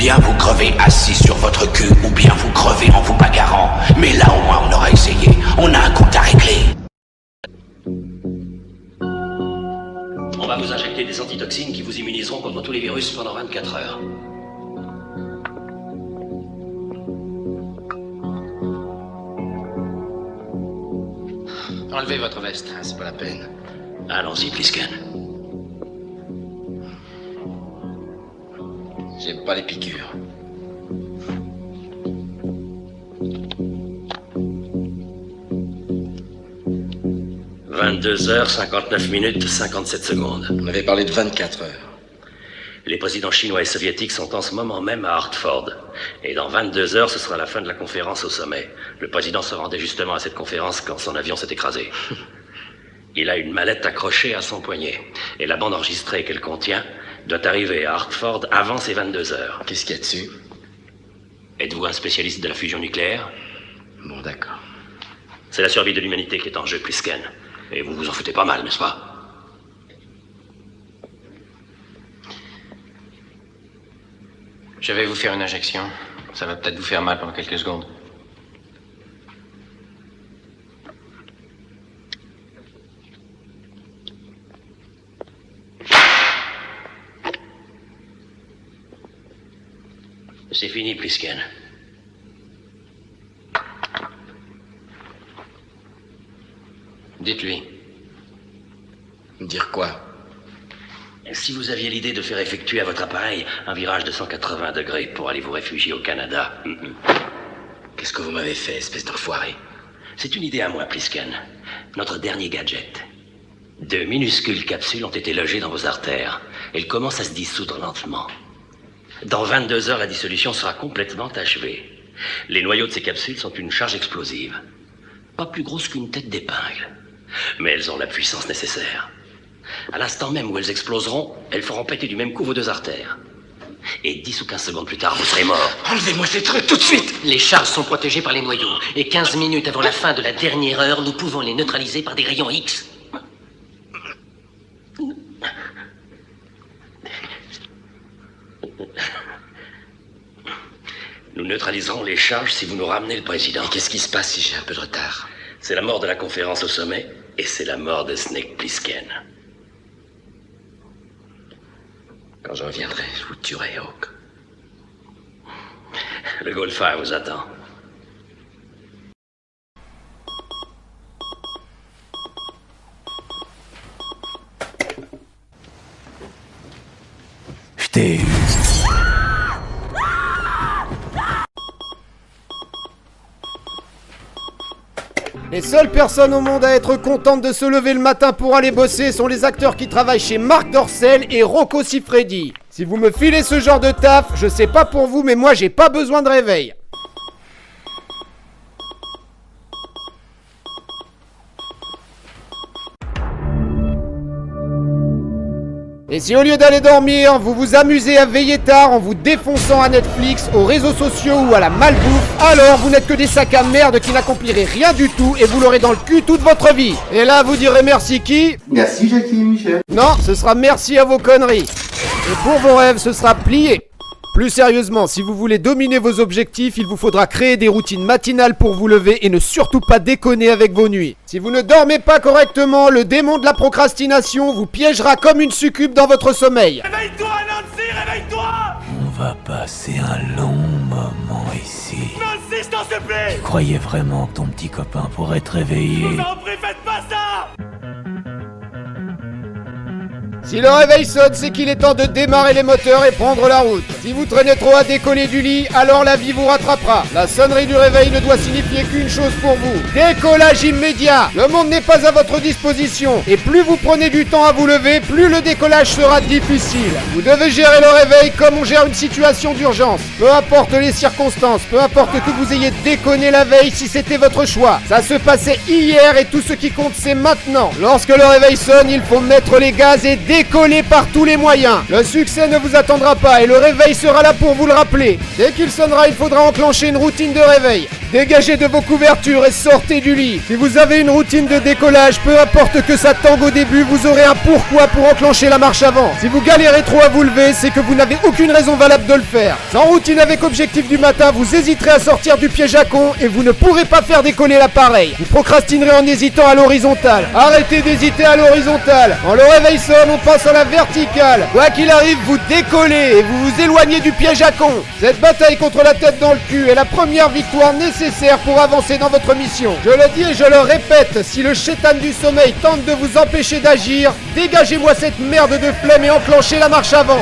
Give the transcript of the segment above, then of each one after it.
bien vous crevez assis sur votre cul, ou bien vous crevez en vous bagarrant. Mais là au moins on aura essayé, on a un compte à régler. On va vous injecter des antitoxines qui vous immuniseront contre tous les virus pendant 24 heures. Enlevez votre veste, c'est pas la peine. Allons-y, Plisken. J'aime pas les piqûres. « 22h59 57 secondes. On avait parlé de 24 heures. Les présidents chinois et soviétiques sont en ce moment même à Hartford. Et dans 22 heures, ce sera la fin de la conférence au sommet. Le président se rendait justement à cette conférence quand son avion s'est écrasé. Il a une mallette accrochée à son poignet. Et la bande enregistrée qu'elle contient doit arriver à Hartford avant ces 22 heures. Qu'est-ce qu'il y a dessus? Êtes-vous un spécialiste de la fusion nucléaire? Bon, d'accord. C'est la survie de l'humanité qui est en jeu, Plisken. Et vous vous en foutez pas mal, n'est-ce pas? Je vais vous faire une injection. Ça va peut-être vous faire mal pendant quelques secondes. C'est fini, Plisken. Dites-lui. Dire quoi? Si vous aviez l'idée de faire effectuer à votre appareil un virage de 180 degrés pour aller vous réfugier au Canada... Qu'est-ce que vous m'avez fait, espèce d'enfoiré? C'est une idée à moi, Plisken. Notre dernier gadget. 2 minuscules capsules ont été logées dans vos artères. Elles commencent à se dissoudre lentement. Dans 22 heures, la dissolution sera complètement achevée. Les noyaux de ces capsules sont une charge explosive. Pas plus grosse qu'une tête d'épingle. Mais elles ont la puissance nécessaire. À l'instant même où elles exploseront, elles feront péter du même coup vos 2 artères. Et 10 ou 15 secondes plus tard, vous serez mort. Enlevez-moi ces trucs tout de suite! Les charges sont protégées par les noyaux. Et 15 minutes avant la fin de la dernière heure, nous pouvons les neutraliser par des rayons X. Nous neutraliserons les charges si vous nous ramenez le président. Et qu'est-ce qui se passe si j'ai un peu de retard? C'est la mort de la conférence au sommet, et c'est la mort de Snake Plissken. Quand je reviendrai, je vous tuerai, Hawk. Le Goldfire vous attend. Je t'ai eu. Les seules personnes au monde à être contentes de se lever le matin pour aller bosser sont les acteurs qui travaillent chez Marc Dorcel et Rocco Siffredi. Si vous me filez ce genre de taf, je sais pas pour vous, mais moi j'ai pas besoin de réveil. Et si au lieu d'aller dormir, vous vous amusez à veiller tard en vous défonçant à Netflix, aux réseaux sociaux ou à la malbouffe, alors vous n'êtes que des sacs à merde qui n'accompliraient rien du tout et vous l'aurez dans le cul toute votre vie. Et là, vous direz merci qui? Merci Jackie et Michel. Non, ce sera merci à vos conneries. Et pour vos rêves, ce sera plié. Plus sérieusement, si vous voulez dominer vos objectifs, il vous faudra créer des routines matinales pour vous lever et ne surtout pas déconner avec vos nuits. Si vous ne dormez pas correctement, le démon de la procrastination vous piégera comme une succube dans votre sommeil. Réveille-toi, Nancy, réveille-toi! On va passer un long moment ici. Nancy, je t'en supplie! Tu croyais vraiment que ton petit copain pourrait te réveiller? Je vous en prie, faites pas ça! Si le réveil sonne, c'est qu'il est temps de démarrer les moteurs et prendre la route. Si vous traînez trop à décoller du lit, alors la vie vous rattrapera. La sonnerie du réveil ne doit signifier qu'une chose pour vous. Décollage immédiat! Le monde n'est pas à votre disposition. Et plus vous prenez du temps à vous lever, plus le décollage sera difficile. Vous devez gérer le réveil comme on gère une situation d'urgence. Peu importe les circonstances, peu importe que vous ayez déconné la veille si c'était votre choix. Ça se passait hier et tout ce qui compte c'est maintenant. Lorsque le réveil sonne, il faut mettre les gaz et décoller par tous les moyens. Le succès ne vous attendra pas et le réveil sera là pour vous le rappeler. Dès qu'il sonnera, il faudra enclencher une routine de réveil. Dégagez de vos couvertures et sortez du lit. Si vous avez une routine de décollage, peu importe que ça tangue au début, vous aurez un pourquoi pour enclencher la marche avant. Si vous galérez trop à vous lever, c'est que vous n'avez aucune raison valable de le faire. Sans routine avec objectif du matin, vous hésiterez à sortir du piège à con et vous ne pourrez pas faire décoller l'appareil. Vous procrastinerez en hésitant à l'horizontale. Arrêtez d'hésiter à l'horizontale. Quand le réveil sonne, on passe à la verticale. Quoi qu'il arrive, vous décollez et vous vous éloignez du piège à con. Cette bataille contre la tête dans le cul est la première victoire nécessaire pour avancer dans votre mission. Je le dis et je le répète, si le chétan du sommeil tente de vous empêcher d'agir, dégagez-moi cette merde de flemme et enclenchez la marche avant.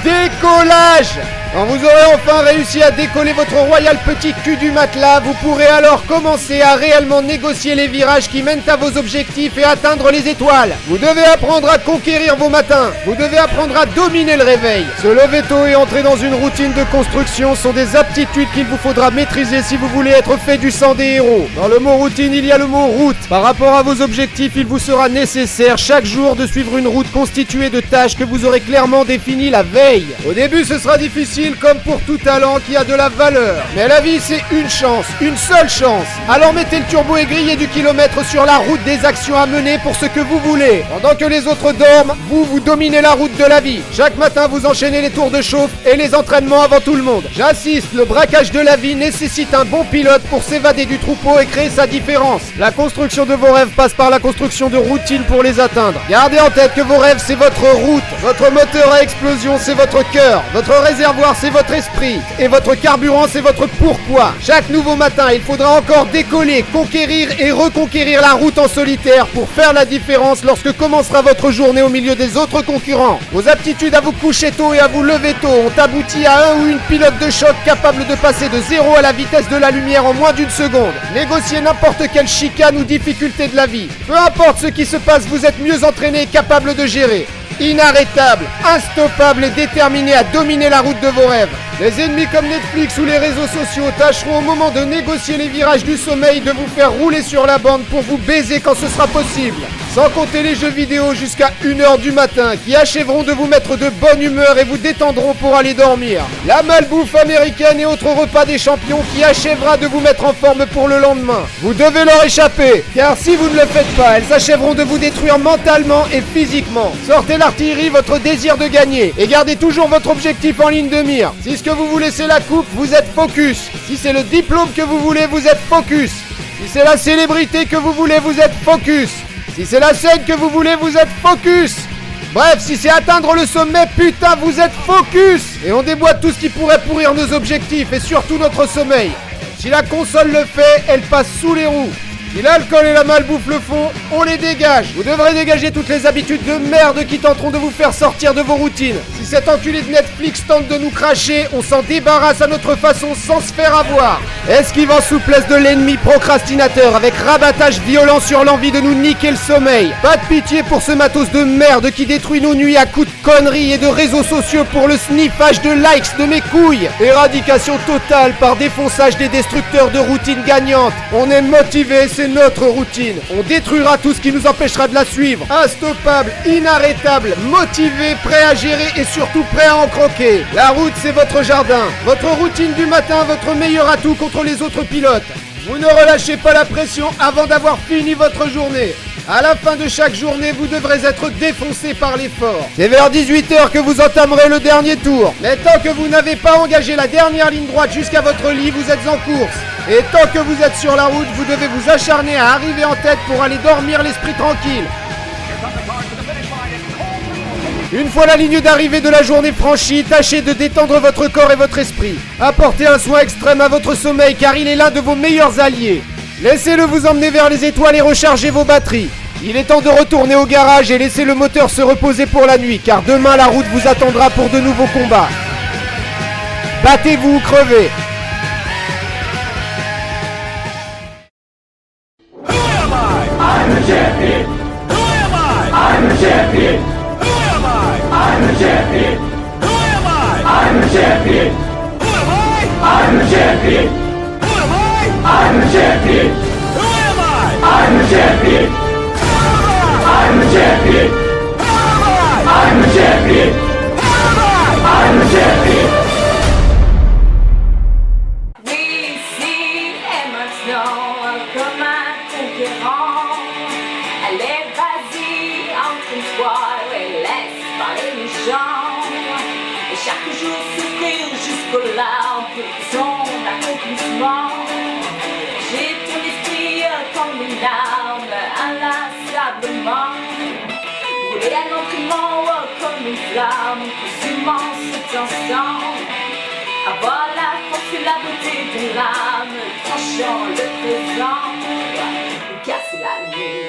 Décollage! Quand vous aurez enfin réussi à décoller votre royal petit cul du matelas, vous pourrez alors commencer à réellement négocier les virages qui mènent à vos objectifs et atteindre les étoiles. Vous devez apprendre à conquérir vos matins. Vous devez apprendre à dominer le réveil. Se lever tôt et entrer dans une routine de construction sont des aptitudes qu'il vous faudra maîtriser si vous voulez être fait du sang des héros. Dans le mot routine, il y a le mot route. Par rapport à vos objectifs, il vous sera nécessaire chaque jour de suivre une route constituée de tâches que vous aurez clairement définies la veille. Au début, ce sera difficile comme pour tout talent qui a de la valeur. Mais la vie, c'est une chance, une seule chance. Alors mettez le turbo et grillez du kilomètre sur la route des actions à mener pour ce que vous voulez. Pendant que les autres dorment, vous dominez la route de la vie. Chaque matin, vous enchaînez les tours de chauffe et les entraînements avant tout le monde. J'insiste, le braquage de la vie nécessite un bon pilote pour s'évader du troupeau et créer sa différence. La construction de vos rêves passe par la construction de routines pour les atteindre. Gardez en tête que vos rêves, c'est votre route. Votre moteur à explosion, c'est votre cœur. Votre réservoir, c'est votre esprit. Et votre carburant, c'est votre pourquoi. Chaque nouveau matin, il faudra encore décoller, conquérir et reconquérir la route en solitaire pour faire la différence lorsque commencera votre journée au milieu des autres concurrents. Vos aptitudes à vous coucher tôt et à vous lever tôt ont abouti à un ou une pilote de choc capable de passer de 0 à la vitesse de la lumière en moins d'une seconde. Négociez n'importe quelle chicane ou difficulté de la vie. Peu importe ce qui se passe, vous êtes mieux entraîné et capable de gérer. Inarrêtable, instoppable et déterminé à dominer la route de vos rêves. Les ennemis comme Netflix ou les réseaux sociaux tâcheront au moment de négocier les virages du sommeil de vous faire rouler sur la bande pour vous baiser quand ce sera possible. Sans compter les jeux vidéo jusqu'à 1h du matin qui achèveront de vous mettre de bonne humeur et vous détendront pour aller dormir. La malbouffe américaine et autres repas des champions qui achèvera de vous mettre en forme pour le lendemain. Vous devez leur échapper, car si vous ne le faites pas, elles achèveront de vous détruire mentalement et physiquement. Sortez l'artillerie, votre désir de gagner, et gardez toujours votre objectif en ligne de mire. Si ce que vous voulez c'est la coupe, vous êtes focus. Si c'est le diplôme que vous voulez, vous êtes focus. Si c'est la célébrité que vous voulez, vous êtes focus. Si c'est la scène que vous voulez, vous êtes focus. Bref, si c'est atteindre le sommet, putain, vous êtes focus. Et on déboîte tout ce qui pourrait pourrir nos objectifs et surtout notre sommeil. Si la console le fait, elle passe sous les roues. Si l'alcool et la malbouffe le font, on les dégage. Vous devrez dégager toutes les habitudes de merde qui tenteront de vous faire sortir de vos routines. Si cet enculé de Netflix tente de nous cracher, on s'en débarrasse à notre façon sans se faire avoir. Esquive en souplesse de l'ennemi procrastinateur avec rabattage violent sur l'envie de nous niquer le sommeil. Pas de pitié pour ce matos de merde qui détruit nos nuits à coups de conneries et de réseaux sociaux pour le sniffage de likes de mes couilles. Éradication totale par défonçage des destructeurs de routines gagnantes. On est motivé, c'est notre routine. On détruira tout ce qui nous empêchera de la suivre. Instoppable, inarrêtable, motivé, prêt à gérer et surtout prêt à en croquer. La route, c'est votre jardin. Votre routine du matin, votre meilleur atout contre les autres pilotes. Vous ne relâchez pas la pression avant d'avoir fini votre journée. À la fin de chaque journée, vous devrez être défoncé par l'effort. C'est vers 18h que vous entamerez le dernier tour. Mais tant que vous n'avez pas engagé la dernière ligne droite jusqu'à votre lit, vous êtes en course. Et tant que vous êtes sur la route, vous devez vous acharner à arriver en tête pour aller dormir l'esprit tranquille. Une fois la ligne d'arrivée de la journée franchie, tâchez de détendre votre corps et votre esprit. Apportez un soin extrême à votre sommeil car il est l'un de vos meilleurs alliés. Laissez-le vous emmener vers les étoiles et recharger vos batteries. Il est temps de retourner au garage et laisser le moteur se reposer pour la nuit car demain la route vous attendra pour de nouveaux combats. Battez-vous ou crevez. I'm the champion! Who am I? I'm the champion! Who am I? I'm the champion! Who am I? I'm the champion! Who am I? I'm the champion! Who am I? I'm the champion! Who am I? I'm the champion! I'm the champion! I'm the champion! I'm the champion! chant. Et chaque jour souffrir jusqu'aux larmes pour son accomplissement. J'ai ton esprit comme une arme inlassablement. Brûler à l'entraînement comme une flamme, consumant cet instant. Avoir la force et la beauté de l'âme, tranchant le présent, casser la nuit.